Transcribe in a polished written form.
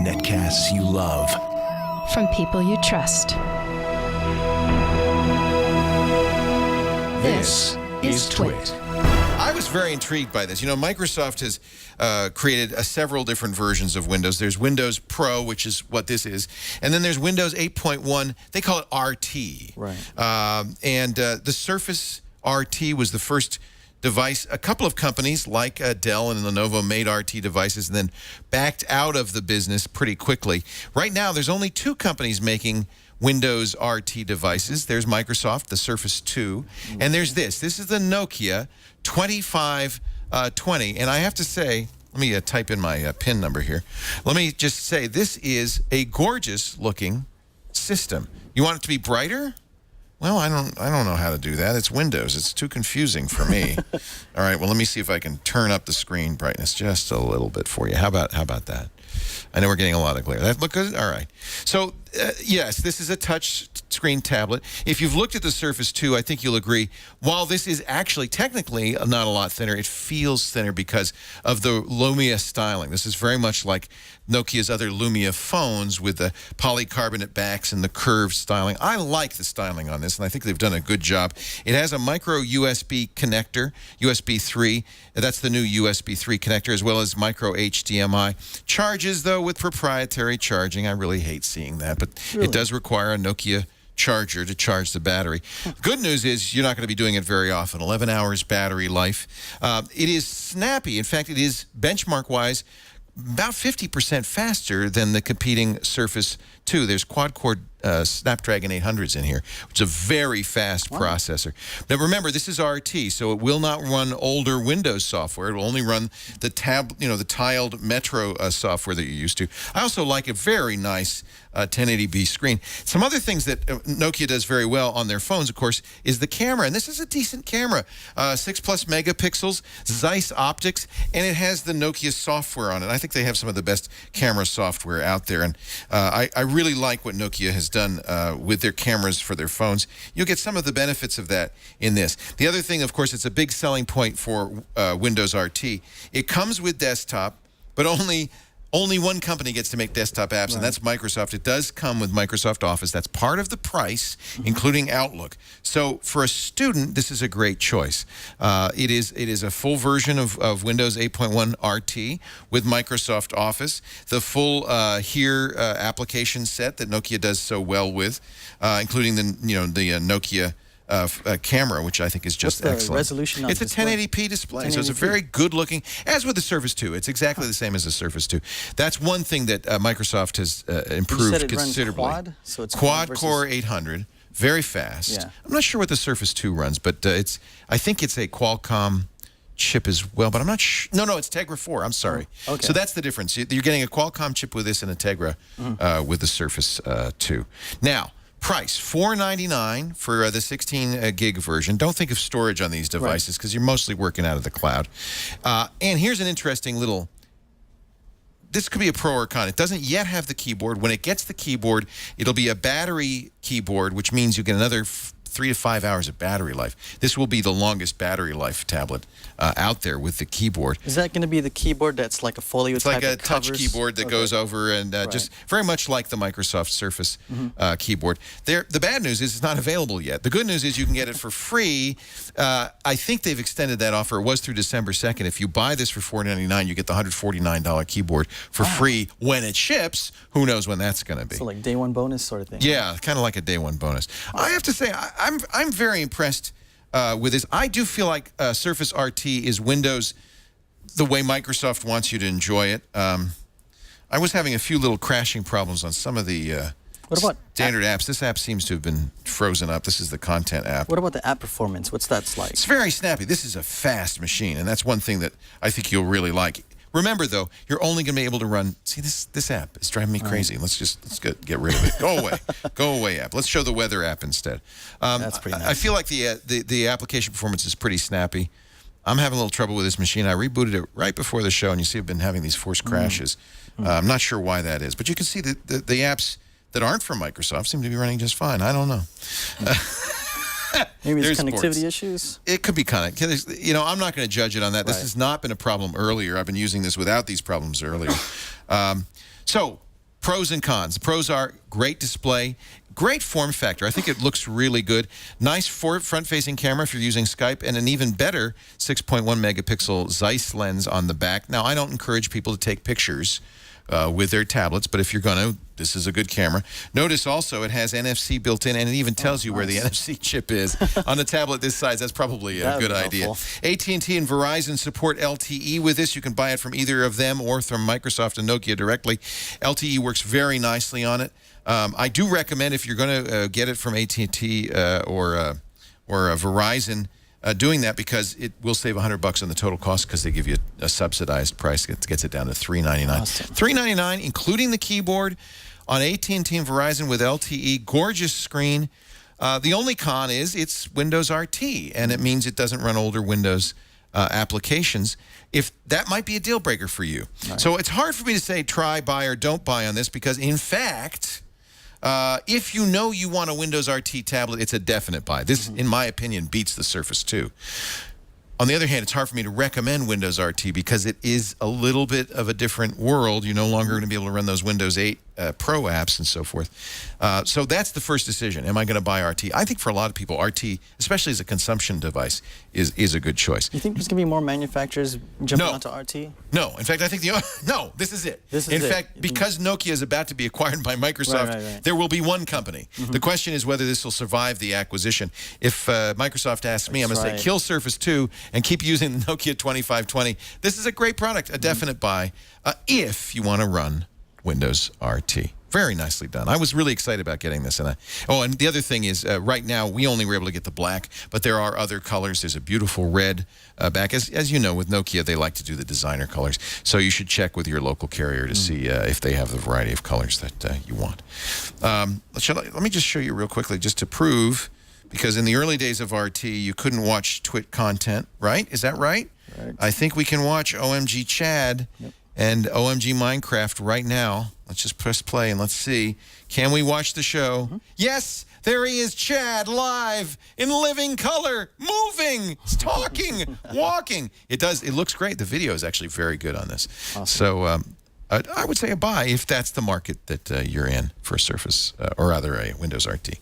Netcasts you love. From people you trust. This is Twit. I was very intrigued by this. You know, Microsoft has created several different versions of Windows. There's Windows Pro, which is what this is. And then there's Windows 8.1. They call it RT. Right. The Surface RT was the first device. A couple of companies like Dell and Lenovo made RT devices and then backed out of the business pretty quickly. Right now, there's only two companies making Windows RT devices. There's Microsoft, the Surface 2, and there's this. This is the Nokia 2520. And I have to say, let me type in my PIN number here. Let me just say, this is a gorgeous looking system. You want it to be brighter? Well, I don't know how to do that. It's Windows. It's too confusing for me. All right, well, let me see if I can turn up the screen brightness just a little bit for you. How about that? I know we're getting a lot of glare. That look good? All right. So, yes, this is a touch screen tablet. If you've looked at the Surface 2, I think you'll agree, while this is actually technically not a lot thinner, it feels thinner because of the Lumia styling. This is very much like Nokia's other Lumia phones with the polycarbonate backs and the curved styling. I like the styling on this, and I think they've done a good job. It has a micro USB connector, USB 3. That's the new USB 3 connector, as well as micro HDMI. Charges, though, with proprietary charging. I really hate seeing that, but it does require a Nokia charger to charge the battery. Good news is you're not going to be doing it very often. 11 hours battery life. It is snappy. In fact, it is benchmark-wise about 50% faster than the competing Surface 2. There's quad-core Snapdragon 800s in here, which is a very fast processor. Now remember, this is RT, so it will not run older Windows software. It will only run the the tiled Metro software that you're used to. I also like a very nice 1080p screen. Some other things that Nokia does very well on their phones, of course, is the camera, and this is a decent camera. 6+ megapixels, Zeiss optics, and it has the Nokia software on it. I think they have some of the best camera software out there, and I really like what Nokia has done with their cameras for their phones. You'll get some of the benefits of that in this. The other thing, of course, it's a big selling point for Windows RT. It comes with desktop, but only one company gets to make desktop apps, and that's Microsoft. It does come with Microsoft Office. That's part of the price, including Outlook. So for a student, this is a great choice. It is a full version of Windows 8.1 RT with Microsoft Office, the full application set that Nokia does so well with, including the Nokia camera, which I think is just What's the excellent. resolution on it's a display? 1080p display, 1080p. so it's a very good looking, as with the Surface 2. It's exactly the same as the Surface 2. That's one thing that Microsoft has improved You said it considerably. Runs quad, so it's Quad-core 800, very fast. Yeah. I'm not sure what the Surface 2 runs, but I think it's a Qualcomm chip as well, but I'm not sure. No, it's Tegra 4. I'm sorry. Oh, okay. So that's the difference. You're getting a Qualcomm chip with this and a Tegra with the Surface 2. Now, price, $499 for the 16 gig version. Don't think of storage on these devices because you're mostly working out of the cloud. And here's an interesting little, this could be a pro or con. It doesn't yet have the keyboard. When it gets the keyboard, it'll be a battery keyboard, which means you get another 3 to 5 hours of battery life. This will be the longest battery life tablet out there with the keyboard. Is that going to be the keyboard that's like a folio It's type like a that touch covers? keyboard that goes over and just very much like the Microsoft Surface keyboard. The bad news is it's not available yet. The good news is you can get it for free. I think they've extended that offer. It was through December 2nd. If you buy this for $499, you get the $149 keyboard for free when it ships. Who knows when that's going to be. So like day one bonus sort of thing. Yeah, kind of like a day one bonus. I have to say, I'm very impressed with this. I do feel like Surface RT is Windows the way Microsoft wants you to enjoy it. I was having a few little crashing problems on some of the What about standard apps. This app seems to have been frozen up. This is the content app. What about the app performance? What's that like? It's very snappy. This is a fast machine, and that's one thing that I think you'll really like. Remember, though, you're only going to be able to run. See, this app is driving me crazy. Let's get rid of it. Go away, go away, app. Let's show the weather app instead. That's pretty nice. I feel like the application performance is pretty snappy. I'm having a little trouble with this machine. I rebooted it right before the show, and you see I've been having these forced crashes. I'm not sure why that is, but you can see the apps that aren't from Microsoft seem to be running just fine. I don't know. Maybe it's There's connectivity sports. issues. It could be connectivity. You know, I'm not going to judge it on that. This Right. has not been a problem earlier. I've been using this without these problems earlier. So, pros and cons. The pros are great display, great form factor. I think it looks really good. Nice front-facing camera if you're using Skype, and an even better 6.1 megapixel Zeiss lens on the back. Now, I don't encourage people to take pictures with their tablets, but if you're going to, this is a good camera. Notice also it has NFC built in, and it even tells you where the NFC chip is. On a tablet this size, that's probably a good idea. AT&T and Verizon support LTE with this. You can buy it from either of them or from Microsoft and Nokia directly. LTE works very nicely on it. I do recommend, if you're going to get it from AT&T or Verizon, doing that, because it will save $100 on the total cost, because they give you a subsidized price. It gets it down to $399. Awesome. $399, including the keyboard, on AT&T and Verizon with LTE. Gorgeous screen. The only con is it's Windows RT, and it means it doesn't run older Windows applications. If that might be a deal breaker for you. Right. So it's hard for me to say try, buy, or don't buy on this, because in fact, if you know you want a Windows RT tablet, it's a definite buy. This, in my opinion, beats the Surface 2. On the other hand, it's hard for me to recommend Windows RT, because it is a little bit of a different world. You're no longer going to be able to run those Windows 8 Pro apps and so forth. So that's the first decision. Am I going to buy RT? I think for a lot of people, RT, especially as a consumption device, is a good choice. You think there's going to be more manufacturers jumping onto RT? No. In fact, I think this is it. This is in fact, because Nokia is about to be acquired by Microsoft, there will be one company. The question is whether this will survive the acquisition. If Microsoft asks me, I'm going to say kill Surface 2 and keep using the Nokia 2520. This is a great product, a definite buy, if you want to run Windows RT. Very nicely done. I was really excited about getting this. And the other thing is, right now, we only were able to get the black, but there are other colors. There's a beautiful red back. As you know, with Nokia, they like to do the designer colors. So you should check with your local carrier to see if they have the variety of colors that you want. Let me just show you real quickly, just to prove, because in the early days of RT, you couldn't watch Twit content, right? Is that right? Right. I think we can watch OMG Chad and OMG Minecraft right now. Let's just press play and let's see. Can we watch the show? Yes, there he is, Chad, live in living color, moving, talking, walking. It looks great. The video is actually very good on this. Awesome. So I would say a buy if that's the market that you're in for a Surface, or rather a Windows RT.